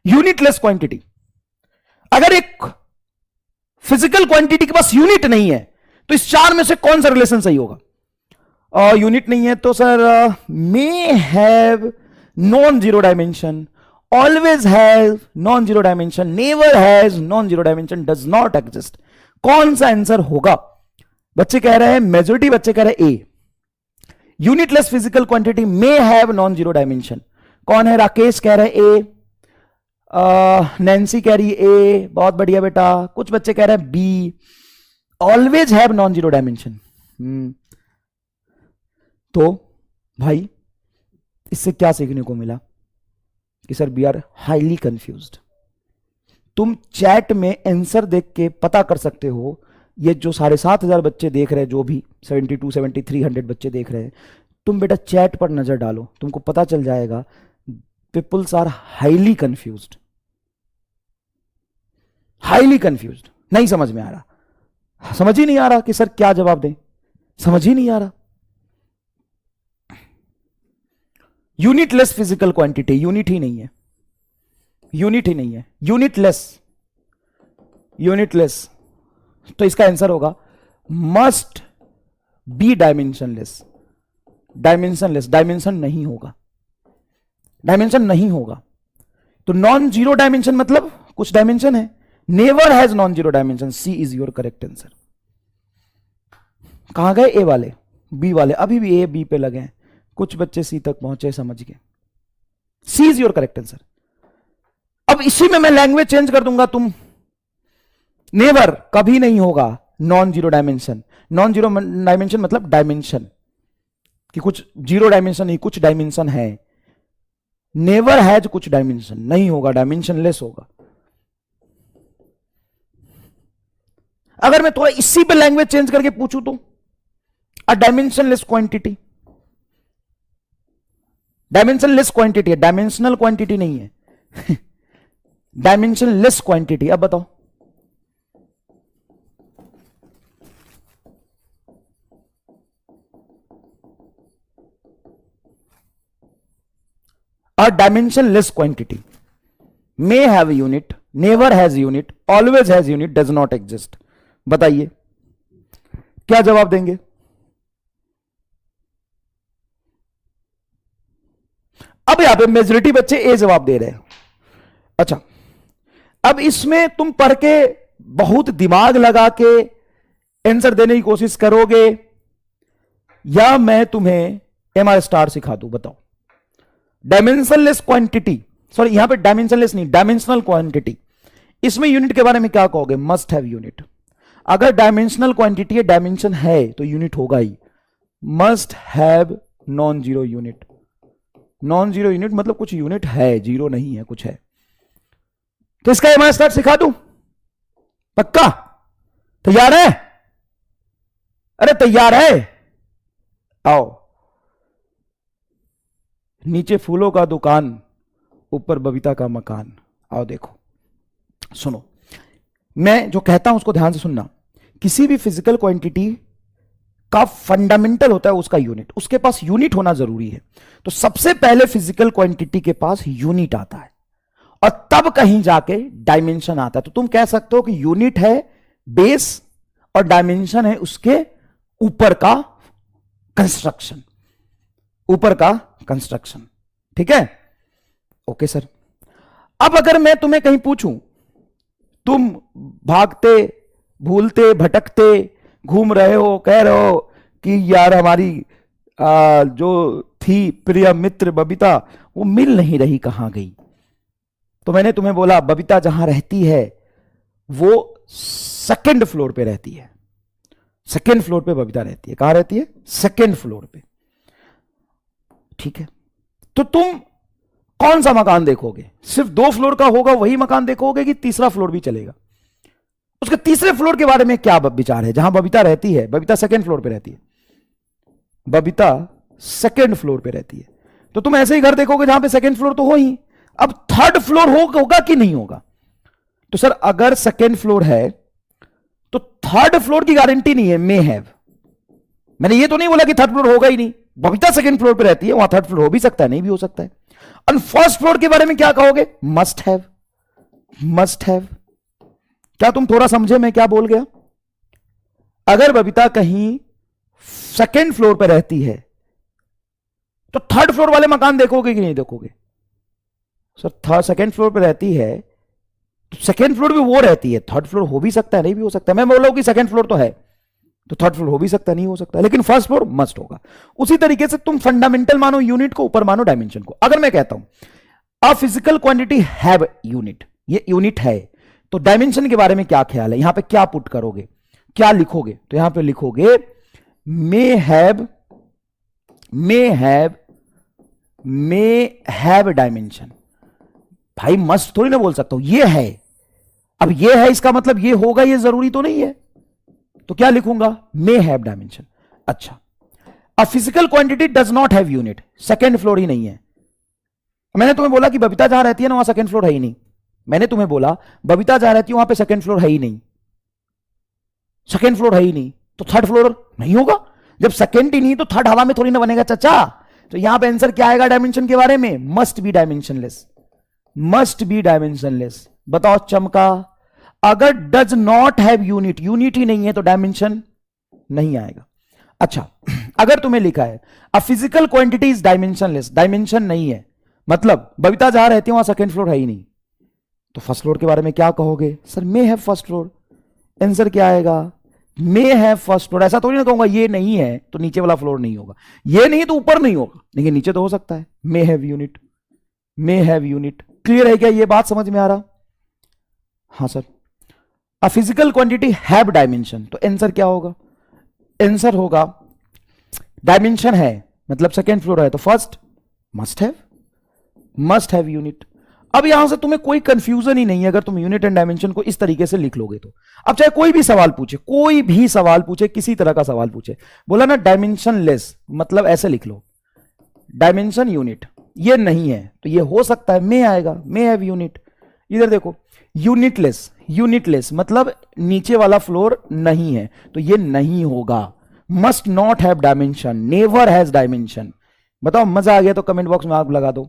Unitless quantity. अगर एक physical quantity के पास यूनिट नहीं है तो इस चार में से कौन सा रिलेशन सही होगा? यूनिट नहीं है तो sir may have non zero dimension, always have non zero dimension, never has non zero dimension, does not exist. कौन सा आंसर होगा? बच्चे कह रहे हैं, मेजोरिटी बच्चे कह रहे हैं A, unitless physical quantity may have non zero dimension. कौन है? राकेश कह रहे हैं ए, नैन्सी कह रही है ए, बहुत बढ़िया बेटा। कुछ बच्चे कह रहे हैं B, always have non zero dimension. तो भाई इससे क्या सीखने को मिला कि sir we are highly confused. तुम चैट में आंसर देख के पता कर सकते हो, ये जो 7,500 बच्चे देख रहे हैं, जो भी 72, 73, 100 बच्चे देख रहे हैं, तुम बेटा चैट पर नजर डालो, तुमको पता चल जाएगा peoples are highly confused, highly confused. नहीं समझ में आ रहा, समझ ही नहीं आ रहा कि सर क्या जवाब दें, समझ ही नहीं आ रहा। यूनिटलेस फिजिकल क्वांटिटी, यूनिट ही नहीं है, यूनिट ही नहीं है, यूनिटलेस, यूनिटलेस। तो इसका आंसर होगा must be dimensionless. Dimensionless, dimension नहीं होगा, डायमेंशन नहीं होगा। तो नॉन जीरो डायमेंशन मतलब कुछ डायमेंशन है, never has non zero dimension. C is your correct answer. कहां गए ए वाले? बी वाले अभी भी ए बी पे लगे हैं, कुछ बच्चे सी तक पहुंचे, समझ गए। सी इज योर करेक्ट आंसर। अब इसी में मैं लैंग्वेज चेंज कर दूंगा, तुम नेवर कभी नहीं होगा non zero dimension. Non zero dimension मतलब डायमेंशन कि कुछ जीरो डायमेंशन नहीं, कुछ डायमेंशन है। नेवर हैज कुछ डायमेंशन नहीं होगा, डायमेंशनलेस होगा। अगर मैं थोड़ा इसी पे लैंग्वेज चेंज करके पूछूं तो अ डायमेंशनलेस क्वांटिटी, डायमेंशनलेस क्वांटिटी है, डायमेंशनल क्वांटिटी नहीं है। Dimensionless quantity. अब बताओ a dimensionless quantity may have a unit, never has unit, always has unit, does not exist। बताइए क्या जवाब देंगे? अब यहां पे मेजॉरिटी बच्चे ए जवाब दे रहे हैं। अच्छा, अब इसमें तुम पढ़ के बहुत दिमाग लगा के आंसर देने की कोशिश करोगे या मैं तुम्हें एमआर स्टार सिखा दूं? बताओ। डायमेंशनलेस क्वांटिटी, सॉरी यहां पे डायमेंशनलेस नहीं, डायमेंशनल क्वांटिटी, इसमें यूनिट के बारे में क्या कहोगे? Must have unit. अगर डायमेंशनल क्वांटिटी है, डायमेंशन है तो यूनिट होगा ही। Must have non zero unit. Non zero unit मतलब कुछ यूनिट है, जीरो नहीं है, कुछ है। तो इसका एमआर स्टार सिखा दूं? पक्का? तैयार है? अरे तैयार है? आओ। नीचे फूलों का दुकान, ऊपर बबीता का मकान। आओ देखो, सुनो, मैं जो कहता हूं उसको ध्यान से सुनना। किसी भी फिजिकल क्वांटिटी का फंडामेंटल होता है उसका यूनिट, उसके पास यूनिट होना जरूरी है। तो सबसे पहले फिजिकल क्वांटिटी के पास यूनिट आता है और तब कहीं जाके डायमेंशन आता है। तो तुम कह सकते हो कि यूनिट है बेस और डायमेंशन है उसके ऊपर का कंस्ट्रक्शन, ऊपर का कंस्ट्रक्शन। ठीक है? Okay sir. अब अगर मैं तुम्हें कहीं पूछूं, तुम भागते भूलते भटकते घूम रहे हो, कह रहे हो कि यार हमारी जो थी प्रिय मित्र बबीता वो मिल नहीं रही, कहां गई? तो मैंने तुम्हें बोला बबीता जहां रहती है वो सेकंड फ्लोर पे रहती है। सेकंड फ्लोर पे बबीता रहती है। कहां रहती है? सेकंड फ्लोर पे। ठीक है, तो तुम कौन सा मकान देखोगे? सिर्फ 2 फ्लोर का होगा वही मकान देखोगे कि तीसरा फ्लोर भी चलेगा? उसके तीसरे फ्लोर के बारे में क्या विचार है? जहां बबीता रहती है, बबीता सेकंड फ्लोर पे रहती है, बबीता सेकंड फ्लोर पे रहती है, तो तुम ऐसे ही घर देखोगे जहां पे सेकंड फ्लोर तो हो ही। अब थर्ड फ्लोर होगा कि नहीं होगा? तो सर अगर सेकंड फ्लोर है तो थर्ड फ्लोर की गारंटी नहीं है, मे हैव। मैंने ये तो नहीं बोला कि थर्ड फ्लोर होगा ही नहीं। बबीता सेकंड फ्लोर पे रहती है, वहां थर्ड फ्लोर हो भी सकता है, नहीं भी हो सकता है। और फर्स्ट फ्लोर के बारे में क्या कहोगे? Must have. Must have. क्या तुम थोड़ा समझे मैं क्या बोल गया? अगर बबीता कहीं सेकेंड फ्लोर पर रहती है तो थर्ड फ्लोर वाले मकान देखोगे कि नहीं देखोगे? सर सेकेंड फ्लोर पर रहती है तो सेकेंड फ्लोर भी वो रहती है, थर्ड फ्लोर हो भी सकता है नहीं भी हो सकता है। मैं बोल रहा हूं कि सेकेंड फ्लोर तो है तो थर्ड फ्लोर हो भी सकता है नहीं हो सकता, लेकिन फर्स्ट फ्लोर मस्ट होगा। उसी तरीके से तुम फंडामेंटल मानो यूनिट को, ऊपर मानो डायमेंशन को। अगर मैं कहता हूं अ फिजिकल क्वांटिटी हैव यूनिट, ये यूनिट है, तो डायमेंशन के बारे में क्या ख्याल है? यहां पे क्या पुट करोगे, क्या लिखोगे? तो यहां पे लिखोगे मे हैव डायमेंशन। भाई मस्ट थोड़ी ना बोल सकता हूं, ये है। अब ये है इसका मतलब ये होगा, ये जरूरी तो नहीं है, तो क्या लिखूंगा? May have dimension. अच्छा, a physical quantity does not have unit, second floor ही नहीं है। मैंने तुम्हें बोला कि बबीता जहां रहती है ना वहां सेकेंड फ्लोर है ही नहीं। मैंने तुम्हें बोला बबीता जहां रहती है वहां पे सेकेंड फ्लोर है ही नहीं, सेकेंड फ्लोर है ही नहीं, तो थर्ड फ्लोर नहीं होगा। जब सेकेंड ही नहीं तो थर्ड हवा में थोड़ी ना बनेगा चाचा। तो यहां पे आंसर क्या आएगा डायमेंशन के बारे में? Must be dimensionless, must be dimensionless. बताओ चमका, अगर does not have unit, unit ही नहीं है तो डायमेंशन नहीं आएगा। अच्छा, अगर तुम्हें लिखा है अ physical quantity is dimensionless, dimension नहीं है, मतलब बबीता जहां रहती है वहां सेकेंड फ्लोर है ही नहीं, तो फर्स्ट फ्लोर के बारे में क्या कहोगे? Sir may have first floor. Answer क्या आएगा? May have first floor. ऐसा थोड़ी ना कहूंगा ये नहीं है तो नीचे वाला फ्लोर नहीं होगा, ये नहीं तो ऊपर नहीं होगा, लेकिन नीचे तो हो सकता है। May have unit, may have unit. Clear है क्या? ये बात समझ में आ रहा? हाँ sir. A physical quantity have dimension, तो आंसर क्या होगा? आंसर होगा डायमेंशन है मतलब सेकेंड फ्लोर है तो फर्स्ट मस्ट हैव यूनिट। अब यहां से तुम्हें कोई कंफ्यूजन ही नहीं है अगर तुम यूनिट एंड डायमेंशन को इस तरीके से लिख लोगे तो। अब चाहे कोई भी सवाल पूछे, कोई भी सवाल पूछे, किसी तरह का सवाल पूछे, बोला ना डायमेंशन लेस, मतलब ऐसे लिख लो डायमेंशन यूनिट, ये नहीं है तो ये हो सकता है मे आएगा, मे हैव यूनिट। इधर देखो यूनिटलेस, यूनिटलेस मतलब नीचे वाला फ्लोर नहीं है तो ये नहीं होगा। Must not have dimension, never has dimension. बताओ मजा आ गया तो कमेंट बॉक्स में आप लगा दो।